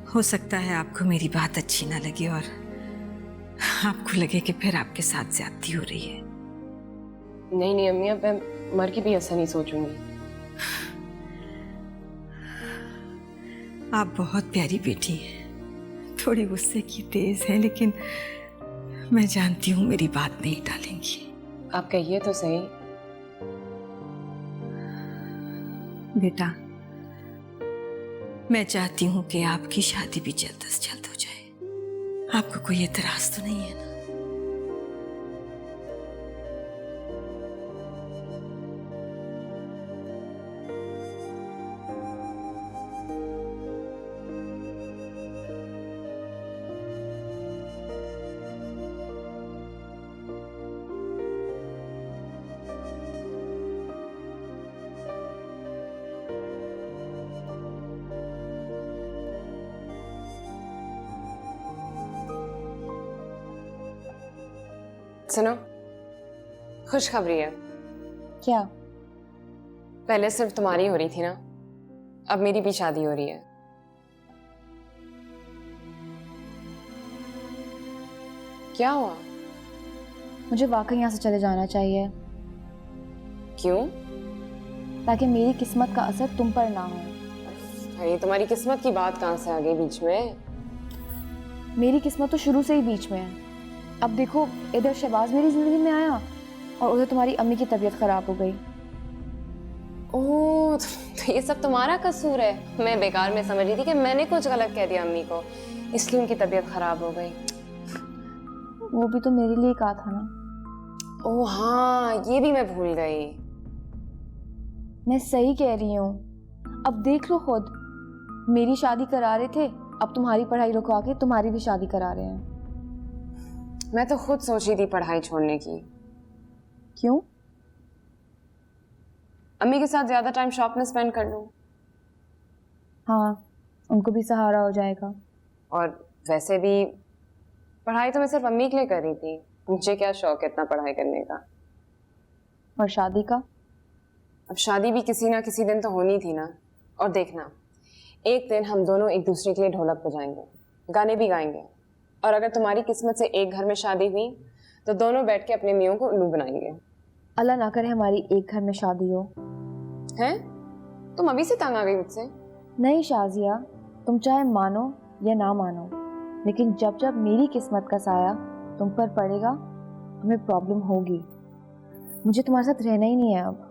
हो सकता है आपको मेरी बात अच्छी ना लगे और आपको लगे कि फिर आपके साथ ज्यादती हो रही है। नहीं नहीं अम्मी, अब मैं मर के भी ऐसा नहीं सोचूंगी। आप बहुत प्यारी बेटी हैं, थोड़ी गुस्से की तेज है, लेकिन मैं जानती हूँ मेरी बात नहीं टालेंगी। आप कहिए तो सही। बेटा, मैं चाहती हूँ कि आपकी शादी भी जल्द से जल्द हो जाए। आपको कोई एतराज तो नहीं है ना? सुनो, खुशखबरी है। क्या? पहले सिर्फ तुम्हारी हो रही थी ना, अब मेरी भी शादी हो रही है। क्या हुआ? मुझे वाकई यहाँ से चले जाना चाहिए, क्यों? ताकि मेरी किस्मत का असर तुम पर ना हो। अरे तुम्हारी किस्मत की बात कहाँ से आ गई बीच में? मेरी किस्मत तो शुरू से ही बीच में है। अब देखो, इधर शहबाज मेरी जिंदगी में आया और उधर तुम्हारी अम्मी की तबीयत खराब हो गई। ओह, तो ये सब तुम्हारा कसूर है। मैं बेकार में समझ रही थी कि मैंने कुछ गलत कह दिया अम्मी को, इसलिए उनकी तबीयत खराब हो गई। वो भी तो मेरे लिए कहा था ना। ओह हाँ, ये भी मैं भूल गई। मैं सही कह रही हूँ। अब देख लो खुद, मेरी शादी करा रहे थे, अब तुम्हारी पढ़ाई रुकवा के तुम्हारी भी शादी करा रहे हैं। मैं तो खुद सोच रही थी पढ़ाई छोड़ने की। क्यों? अम्मी के साथ ज्यादा टाइम शॉप में स्पेंड कर लूं। हाँ, उनको भी सहारा हो जाएगा। और वैसे भी पढ़ाई तो मैं सिर्फ अम्मी के लिए कर रही थी, मुझे क्या शौक है इतना पढ़ाई करने का। और शादी का? अब शादी भी किसी ना किसी दिन तो होनी थी ना। और देखना, एक दिन हम दोनों एक दूसरे के लिए ढोलक बजाएंगे, गाने भी गाएंगे, और अगर तुम्हारी किस्मत से एक घर में शादी हुई तो दोनों बैठ के अपने मियों को उल्लू बनाएंगे। अल्लाह ना करे हमारी एक घर में शादी हो। हैं? तुम अभी से तंग आ गई मुझसे? नहीं शाजिया, तुम चाहे मानो या ना मानो, लेकिन जब जब मेरी किस्मत का साया तुम पर पड़ेगा, तुम्हें प्रॉब्लम होगी। मुझे तुम्हारे साथ रहना ही नहीं है अब।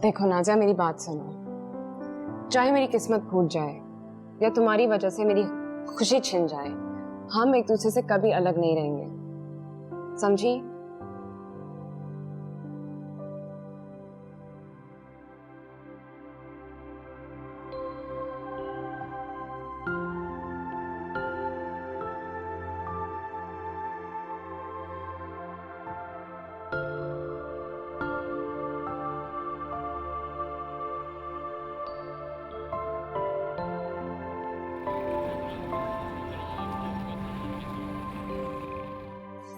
देखो नाज़िया, मेरी बात सुनो। चाहे मेरी किस्मत फूट जाए या तुम्हारी वजह से मेरी खुशी छिन जाए, हम एक दूसरे से कभी अलग नहीं रहेंगे, समझी?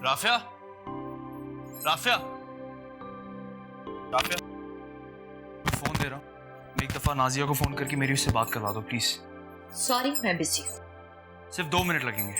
राफिया, राफिया, राफिया, फोन दे रहा हूँ। एक दफा नाजिया को फोन करके मेरी उससे बात करवा दो प्लीज। सॉरी, मैं बिजी हूँ। सिर्फ 2 मिनट लगेंगे।